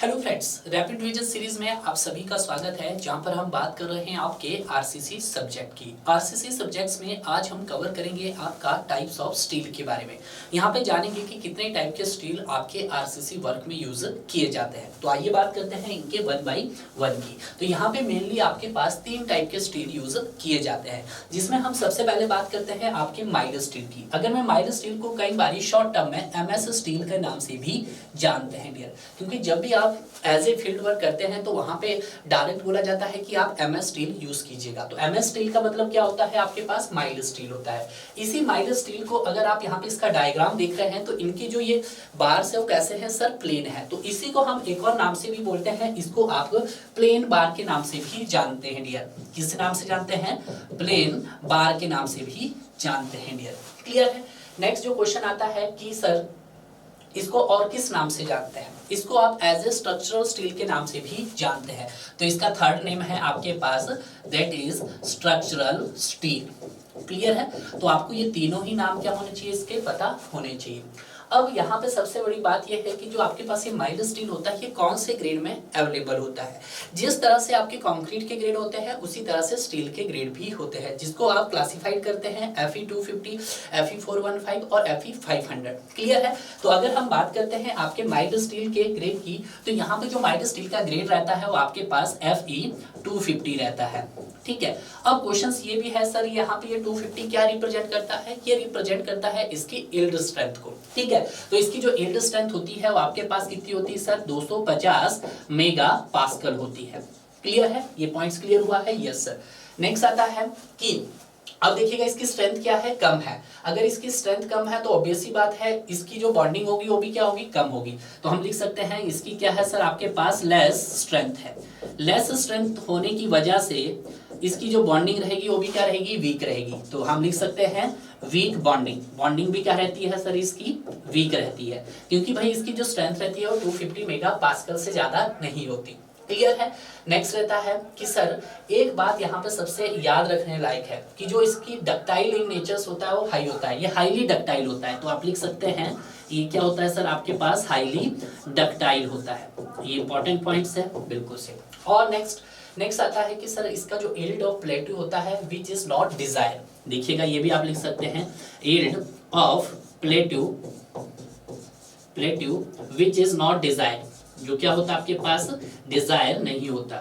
Hello friends, rapid revision series में आप सभी का स्वागत है, जहां पर हम बात कर रहे हैं आपके आरसीसी सब्जेक्ट की। आरसीसी सब्जेक्ट्स में आज हम कवर करेंगे आपका टाइप्स ऑफ स्टील के बारे में। यहां पे जानेंगे कि कितने टाइप के स्टील आपके आरसीसी वर्क में यूज किए जाते हैं। तो आइए बात करते हैं इनके वन बाई वन की। तो यहाँ पे मेनली आपके पास तीन टाइप के स्टील यूज किए जाते हैं, जिसमें हम सबसे पहले बात करते हैं आपके माइल्ड स्टील की। अगर मैं माइल्ड स्टील को कई बार शॉर्ट टर्म में एमएस स्टील के नाम से भी जानते हैं डियर, क्योंकि जब भी आप एज ए फील्ड वर्क करते हैं तो वहां पे डायरेक्ट बोला जाता है कि आप एमएस स्टील यूज कीजिएगा। तो एमएस स्टील का मतलब क्या होता है, आपके पास माइल्ड स्टील होता है। इसी माइल्ड स्टील को अगर आप यहाँ पे इसका डायग्राम देख रहे हैं तो इनकी जो ये बार्स है वो कैसे है सर, प्लेन है। तो इसी को हम एक और नाम से भी बोलते हैं, इसको आप प्लेन बार के नाम से भी जानते हैं डियर। किस नाम से जानते हैं? प्लेन बार के नाम से भी जानते हैं डियर। क्लियर है। नेक्स्ट जो क्वेश्चन आता है कि सर इसको और किस नाम से जानते हैं? इसको आप एज ए स्ट्रक्चरल स्टील के नाम से भी जानते हैं। तो इसका थर्ड नेम है आपके पास, that is structural steel. Clear है। तो आपको ये तीनों ही नाम क्या होने चाहिए, इसके पता होने चाहिए। अब यहाँ पे सबसे बड़ी बात यह है कि जो आपके पास ये माइल्ड स्टील होता है ये कौन से ग्रेड में अवेलेबल होता है। जिस तरह से आपके कंक्रीट के ग्रेड होते हैं उसी तरह से स्टील के ग्रेड भी होते हैं, जिसको आप क्लासिफाइड करते हैं Fe250, Fe415 और Fe500। क्लियर है। तो अगर हम बात करते हैं आपके माइल्ड स्टील के ग्रेड की, तो यहाँ पे जो माइल्ड स्टील का ग्रेड रहता है वो आपके पास Fe250 रहता है। ठीक है। अब क्वेश्चन ये भी है सर, यहाँ पे ये 250 क्या रिप्रेजेंट करता है? ये रिप्रेजेंट करता है इसकी यील्ड स्ट्रेंथ को। ठीक है। तो इसकी जो यील्ड स्ट्रेंथ होती है वो आपके पास कितनी होती है सर? 250 मेगा पास्कल होती है। क्लियर है। ये पॉइंट्स क्लियर हुआ है? Yes sir. नेक्स्ट आता है कि अब देखिएगा इसकी स्ट्रेंथ क्या है, कम है। अगर इसकी स्ट्रेंथ कम है तो ऑब्वियस सी बात है इसकी जो बॉन्डिंग होगी वो भी क्या होगी, कम होगी। तो हम लिख सकते हैं इसकी क्या है सर, आपके पास लेस स्ट्रेंथ है। लेस स्ट्रेंथ होने की वजह से इसकी जो बॉन्डिंग रहेगी वो भी क्या रहेगी, वीक रहेगी। तो हम लिख सकते हैं वीक बॉन्डिंग। बॉन्डिंग भी क्या रहती है सर, इसकी वीक रहती है, क्योंकि भाई इसकी जो स्ट्रेंथ रहती है वो 250 मेगा पास्कल से ज्यादा नहीं होती। क्लियर है। नेक्स्ट रहता है कि सर एक बात यहाँ पे सबसे याद रखने लायक है कि जो इसकी डक्टाइल इन नेचर्स होता है वो हाई होता है, ये हाईली डक्टाइल होता है। तो आप लिख सकते हैं ये क्या होता है सर, आपके पास हाईली डक्टाइल होता है। ये इंपॉर्टेंट पॉइंट्स है, बिल्कुल से। और नेक्स्ट आता है कि सर इसका जो यील्ड ऑफ प्लेट्यू होता है विच इज नॉट डिजायर। देखिएगा ये भी आप लिख सकते हैं, yield of plateau which is not Dzire, जो क्या होता है आपके पास, डिजायर नहीं होता।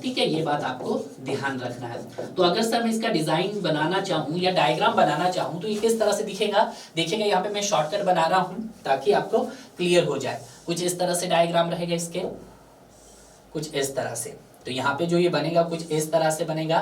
ठीक है। ये बात आपको ध्यान रखना है। तो अगर सर मैं इसका डिजाइन बनाना चाहूँ या डायग्राम बनाना चाहूँ तो ये किस तरह से दिखेगा? देखिएगा यहाँ पे मैं शॉर्टकट बना रहा हूँ ताकि आपको क्लियर हो जाए। कुछ इस तरह से डायग्राम रहेगा इसके, कुछ इस तरह से। तो यहाँ पे जो ये बनेगा कुछ इस तरह से बनेगा,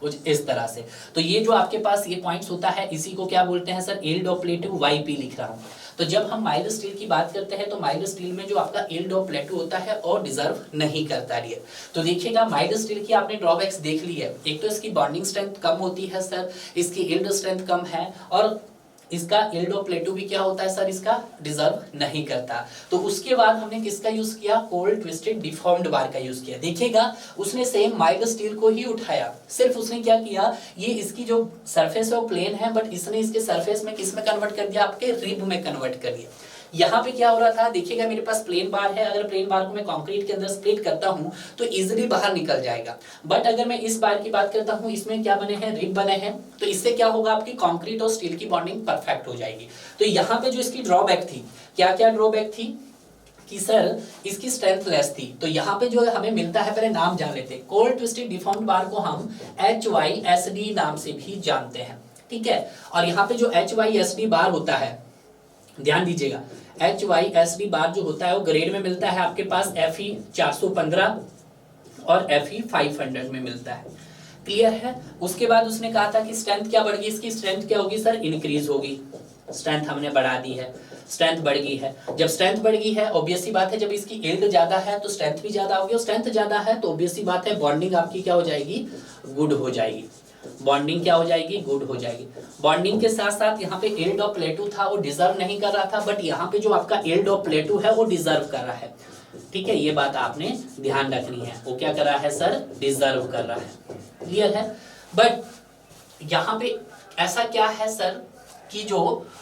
कुछ इस तरह से। तो ये जो आपके पास ये पॉइंट्स होता है इसी को क्या बोलते हैं sir, yield of plateau. YP लिख रहा हूँ। तो जब हम माइल्ड स्टील की बात करते हैं तो माइल्ड स्टील में जो आपका यील्ड ऑफ प्लेट्यू होता है और डिजर्व नहीं करता डियर। तो देखिएगा माइल्ड स्टील की आपने ड्रॉबैक्स देख ली है। एक तो इसकी बॉन्डिंग स्ट्रेंथ कम होती है सर, इसकी यील्ड स्ट्रेंथ कम है, और इसका यील्ड ऑफ प्लेट्यू भी क्या होता है सर, इसका डिजर्व नहीं करता। तो उसके बाद हमने किसका यूज किया, कोल्ड ट्विस्टेड डिफॉर्म्ड बार का यूज किया। देखिएगा उसने सेम माइल्ड स्टील को ही उठाया, सिर्फ उसने क्या किया, ये इसकी जो सरफेस है वो प्लेन है, बट इसने इसके सरफेस में किस में कन्वर्ट कर दिया, आपके रिब में कन्वर्ट कर दिया। यहाँ पे क्या हो रहा था, देखिएगा मेरे पास प्लेन बार है, अगर प्लेन बार को मैं कंक्रीट के अंदर स्प्लिट करता हूँ तो इजीली बाहर निकल जाएगा। बट अगर मैं इस बार की बात करता हूँ, इसमें क्या बने हैं, रिब बने हैं, तो इससे क्या होगा, आपकी कंक्रीट और स्टील की बॉन्डिंग परफेक्ट हो जाएगी। तो यहाँ पे जो इसकी ड्रॉबैक थी, क्या क्या ड्रॉबैक थी कि सर इसकी स्ट्रेंथ लेस थी। तो यहाँ पे जो हमें मिलता है, पहले नाम जान लेते हैं। कोल्ड ट्विस्टेड डिफॉर्म्ड बार को हम HYSD नाम से भी जानते हैं। ठीक है। और यहाँ पे जो HYSD बार होता है, ध्यान दीजिएगा, HYSD बार जो होता है वो ग्रेड में मिलता है आपके पास Fe415 और Fe500 में मिलता है। क्लियर है। उसके बाद उसने कहा था कि स्ट्रेंथ क्या बढ़ गई, इसकी स्ट्रेंथ क्या होगी सर, इंक्रीज होगी। स्ट्रेंथ हमने बढ़ा दी है, स्ट्रेंथ बढ़ गई है। जब स्ट्रेंथ बढ़ गई है, ऑब्वियस सी बात है जब इसकी यील्ड ज्यादा है तो स्ट्रेंथ भी ज्यादा होगी, और स्ट्रेंथ ज्यादा है तो ऑब्वियस सी बात है बॉन्डिंग आपकी क्या हो जाएगी, गुड हो जाएगी। बॉन्डिंग क्या हो जाएगी, गुड हो जाएगी। बॉन्डिंग के साथ साथ यहाँ पे यील्ड ऑफ प्लेट्यू था वो डिजर्व नहीं कर रहा था, बट यहाँ पे जो आपका यील्ड ऑफ प्लेट्यू है वो डिजर्व कर रहा है। ठीक है। ये बात आपने ध्यान रखनी है, वो क्या कर रहा है सर, डिजर्व कर रहा है। क्लियर है। बट यहाँ पे ऐसा क्या है सर कि जो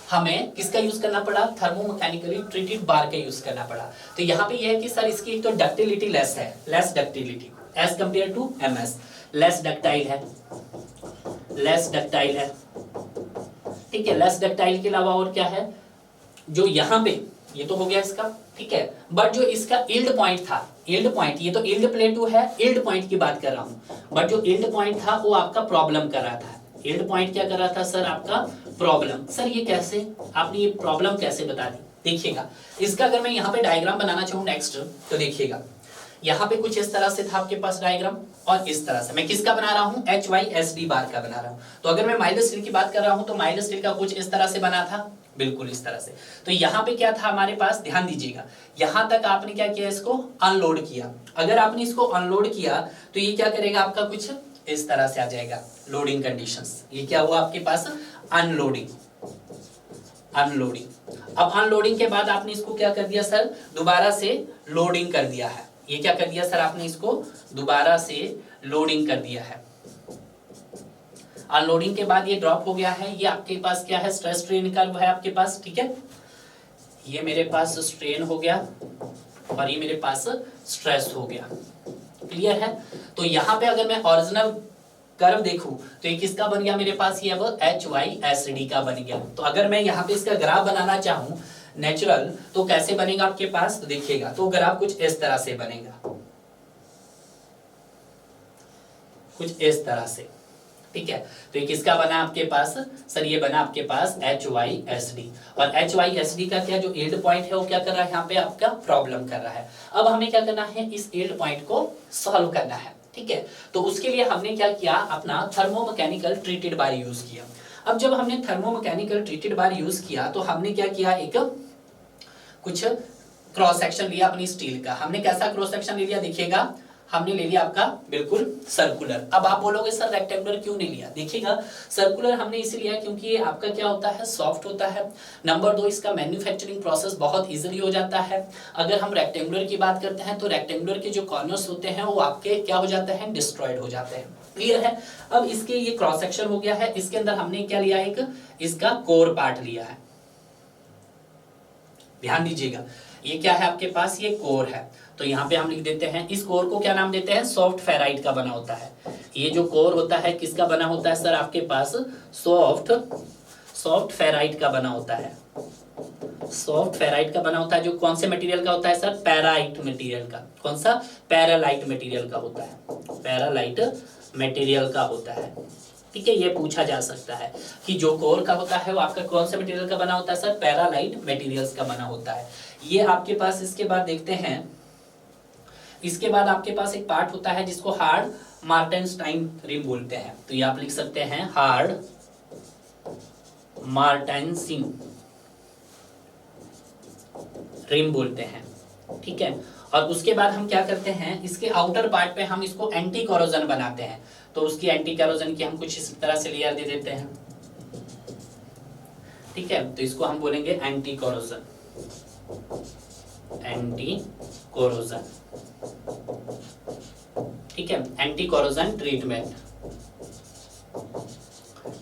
हमें किसका यूज करना पड़ा, थर्मोमैकेनिकली ट्रीटेड बार का यूज करना पड़ा। तो यहाँ पे यह है कि सर इसकी एक तो डक्टिलिटी लेस है, less ductility as compare to MS, less ductile है, लेस डक्टाइल है, ठीक है। लेस डक्टाइल के अलावा और क्या है, जो यहाँ पे ये तो हो गया इसका, ठीक है। बट जो इसका यील्ड पॉइंट था, यील्ड पॉइंट, ये तो यील्ड प्लेटू है, यील्ड पॉइंट की बात कर रहा हूँ, बट जो यील्ड पॉइंट था वो आपका प्रॉब्लम कर रहा था। यील्ड पॉइंट क्या कर रहा था सर, आपका प्रॉब्लम। सर ये कैसे, आपने ये प्रॉब्लम कैसे बता दी, देखिएगा इसका अगर मैं यहाँ पे डायग्राम बनाना चाहूँ नेक्स्ट, तो देखिएगा यहाँ पे कुछ इस तरह से था आपके पास डायग्राम, और इस तरह से मैं किसका बना रहा हूँ, HYSD बार का बना रहा हूँ। तो अगर मैं माइल्ड स्टील की बात कर रहा हूँ तो माइल्ड स्टील का कुछ इस तरह से बना था, बिल्कुल इस तरह से। तो यहाँ पे क्या था हमारे पास, ध्यान दीजिएगा, यहाँ तक आपने क्या किया, इसको अनलोड किया। अगर आपने इसको अनलोड किया तो ये क्या करेगा, आपका कुछ इस तरह से आ जाएगा लोडिंग कंडीशंस। ये क्या हुआ आपके पास, अनलोडिंग, अनलोडिंग। अब अनलोडिंग के बाद आपने इसको क्या कर दिया सर, दोबारा से लोडिंग कर दिया है। ये क्या कर दिया सर, आपने इसको दोबारा से लोडिंग कर दिया है। अनलोडिंग के बाद ये ड्रॉप हो गया है। ये आपके पास क्या है, स्ट्रेस स्ट्रेन कर्व है आपके पास, ठीक है। ये मेरे पास स्ट्रेन हो गया और ये मेरे पास स्ट्रेस हो गया, क्लियर है। तो यहाँ पे अगर मैं ओरिजिनल कर्व देखूं तो ये किसका बन गया मेरे पास, ये अब HYSD का बन गया। तो अगर मैं यहाँ पे इसका ग्राफ बनाना चाहूं नेचुरल, तो कैसे बनेगा आपके पास, तो देखिएगा, तो ग्राफ कुछ इस तरह से बनेगा, कुछ इस तरह से, ठीक है। तो ये किसका बना आपके पास सर, ये बना आपके पास HYSD। और HYSD का क्या जो यील्ड पॉइंट है वो क्या कर रहा है, यहाँ पे आपका प्रॉब्लम कर रहा है। अब हमें क्या करना है, इस यील्ड पॉइंट को सॉल्व करना है, ठीक है। तो उसके लिए हमने क्या किया, अपना थर्मोमैकेनिकल ट्रीटेड बार यूज किया। अब जब हमने थर्मोमैकेनिकल ट्रीटेड बार यूज किया तो हमने क्या किया, एक कुछ क्रॉस सेक्शन लिया अपनी स्टील का। हमने कैसा क्रॉस सेक्शन ले लिया, देखिएगा, हमने ले लिया आपका बिल्कुल सर्कुलर। अब आप बोलोगे सर रेक्टेंगुलर क्यों नहीं लिया, देखिएगा सर्कुलर हमने इसलिए लिया क्योंकि ये आपका क्या होता है, सॉफ्ट होता है। नंबर 2, इसका मैन्युफैक्चरिंग प्रोसेस बहुत इजीली हो जाता है। अगर हम रेक्टेंगुलर की बात करते हैं तो रेक्टेंगुलर के जो कॉर्नर्स होते हैं वो आपके क्या हो जाते हैं, डिस्ट्रॉयड हो जाते हैं, क्लियर है। अब इसके ये क्रॉस सेक्शन हो गया है, इसके अंदर हमने क्या लिया, एक इसका कोर पार्ट लिया है। ध्यान दीजिएगा, ये क्या है आपके पास, ये कोर है। तो यहाँ पे हम लिख देते हैं, इस कोर को क्या नाम देते हैं, सॉफ्ट फेराइट का बना होता है। ये जो कोर होता है किसका बना होता है सर, आपके पास सॉफ्ट फेराइट का बना होता है। सॉफ्ट फेराइट का बना होता है, जो कौन से मटेरियल का होता है सर, पैराइट मटेरियल का। कौन सा, पैरालाइट मटेरियल का होता है, पैरालाइट मटेरियल का होता है, ठीक है। ये पूछा जा सकता है कि जो कोर का होता है वो आपका कौन से मटेरियल का बना होता है सर, पैरालाइट मटेरियल्स का बना होता है। ये आपके पास, इसके बाद देखते हैं, इसके बाद आपके पास एक पार्ट होता है जिसको हार्ड मार्टेनस्टाइन रिम बोलते हैं। तो ये आप लिख सकते हैं हार्ड मार्टेनसिन रिम बोलते हैं, ठीक है। और उसके बाद हम क्या करते हैं, इसके आउटर पार्ट पे हम इसको एंटी कोरोजन बनाते हैं। तो उसकी एंटी कोरोजन की हम कुछ इस तरह से लेयर दे देते हैं, ठीक है। तो इसको हम बोलेंगे एंटी कोरोजन, एंटी कोरोजन, ठीक है, एंटी कोरोजन ट्रीटमेंट,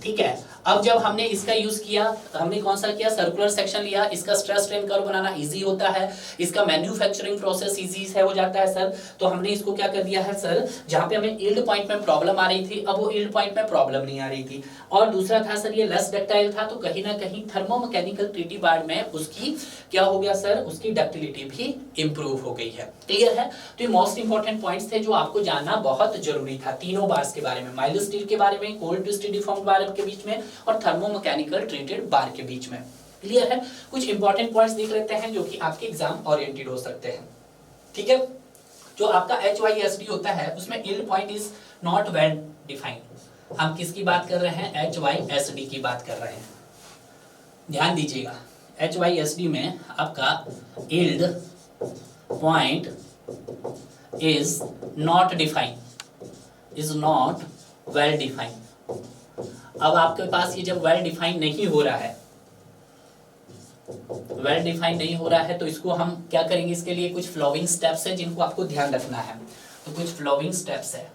ठीक है। अब जब हमने इसका यूज किया, हमने कौन सा किया, सर्कुलर सेक्शन लिया। इसका स्ट्रेस स्ट्रेन कर्व बनाना इजी होता है, इसका मैन्युफैक्चरिंग प्रोसेस इजी है, हो जाता है सर। तो हमने इसको क्या कर दिया है सर, जहां पे हमें यील्ड पॉइंट में प्रॉब्लम आ रही थी, अब वो यील्ड पॉइंट में प्रॉब्लम नहीं आ रही थी। और दूसरा था सर, ये लेस डक्टाइल था, तो कहीं ना कहीं थर्मोमैकेनिकल ट्रीटी बार में उसकी क्या हो गया सर, उसकी डक्टिलिटी भी इंप्रूव हो गई है, क्लियर है। तो ये मोस्ट इंपॉर्टेंट पॉइंट्स थे जो आपको जानना बहुत जरूरी था, तीनों बार्स के बारे में, माइल्ड स्टील के बारे में, कोल्ड ट्विस्टेड डिफॉर्म्ड बार के बीच में, और थर्मोमैकेनिकल ट्रीटेड बार के बीच में, क्लियर है। कुछ इंपॉर्टेंट पॉइंट्स देख लेते हैं जो कि आपके एग्जाम ओरिएंटेड हो सकते हैं, ठीक है। जो आपका HYSD होता है उसमें yield point is not well defined. हम किसकी बात कर रहे हैं, HYSD की बात कर रहे हैं। ध्यान दीजिएगा, HYSD में आपका yield point is not defined, is not well defined. अब आपके पास ये जब वेल डिफाइन नहीं हो रहा है, वेल डिफाइन नहीं हो रहा है, तो इसको हम क्या करेंगे, इसके लिए कुछ फ्लोइंग स्टेप्स है जिनको आपको ध्यान रखना है। तो कुछ फ्लोइंग स्टेप्स है,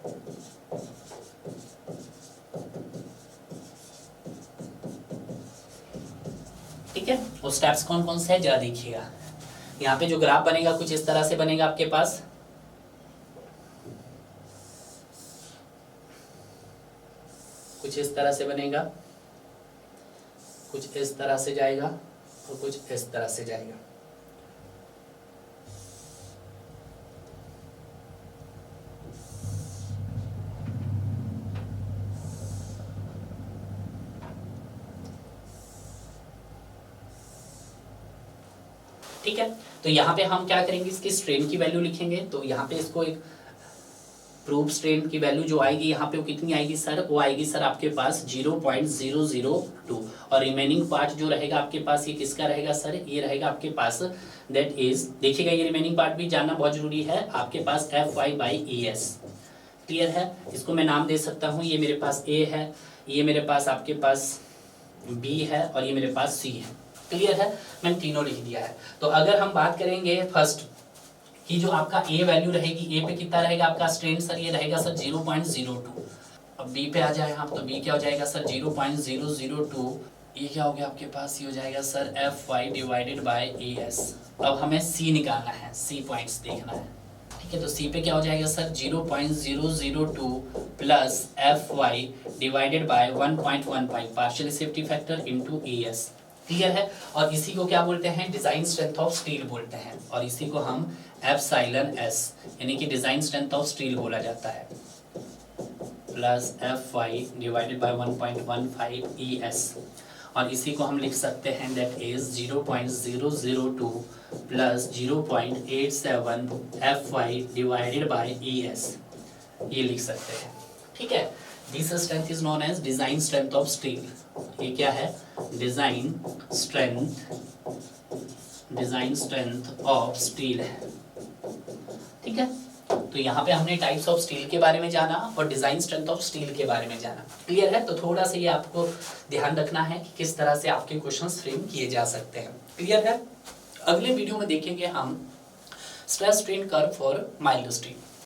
ठीक है, वो स्टेप्स कौन कौन से है जरा देखिएगा। यहाँ पे जो ग्राफ बनेगा कुछ इस तरह से बनेगा आपके पास, कुछ इस तरह से बनेगा, कुछ इस तरह से जाएगा और कुछ इस तरह से जाएगा। ठीक है, तो यहाँ पे हम क्या करेंगे, इसकी स्ट्रेन की वैल्यू लिखेंगे। तो यहाँ पे इसको एक प्रूफ स्ट्रेन की वैल्यू जो आएगी यहाँ पे वो कितनी आएगी सर, वो आएगी सर आपके पास 0.002 और रिमेनिंग पार्ट जो रहेगा आपके पास ये किसका रहेगा सर, ये रहेगा आपके पास दैट इज, देखिएगा ये रिमेनिंग पार्ट भी जानना बहुत जरूरी है आपके पास, Fy/Es। क्लियर है, इसको मैं नाम दे सकता हूँ, ये मेरे पास A है, ये मेरे पास आपके पास B है और ये मेरे पास C है। क्लियर है, मैंने तीनों लिख दिया है। तो अगर हम बात करेंगे फर्स्ट कि जो आपका A वैल्यू रहेगी, A पे कितना रहेगा आपका स्ट्रेन सर, ये रहेगा सर 0.02। अब B पे आ जाए हम, तो B क्या हो जाएगा सर 0.002, ये क्या हो गया आपके पास, ये हो जाएगा सर Fy/Es। अब हमें C निकालना है, C पॉइंट्स देखना है। ठीक है, तो C पे क्या हो जाएगा sir 0.002 plus Fy/1.15 partial safety factor into Es। Clear है, और इसी को क्या बोलते हैं, डिजाइन स्ट्रेंथ ऑफ स्टील बोलते हैं, और इसी को हम एप्सिलॉन S यानी कि डिजाइन स्ट्रेंथ ऑफ स्टील बोला जाता है, प्लस Fy/1.15 ES, और इसी को हम लिख सकते हैं दैट इज 0.002 प्लस 0.87 Fy/ES, ये लिख सकते हैं। ठीक है, this strength is known as design strength of steel. ये क्या है, डिजाइन स्ट्रेंथ ऑफ स्टील है। ठीक है, तो यहाँ पे हमने टाइप्स ऑफ स्टील के बारे में जाना और डिजाइन स्ट्रेंथ ऑफ स्टील के बारे में जाना। क्लियर है, तो थोड़ा सा ये आपको ध्यान रखना है कि किस तरह से आपके क्वेश्चंस फ्रेम किए जा सकते हैं। क्लियर है, अगले वीडियो में देखेंगे हम stress strain curve for mild steel.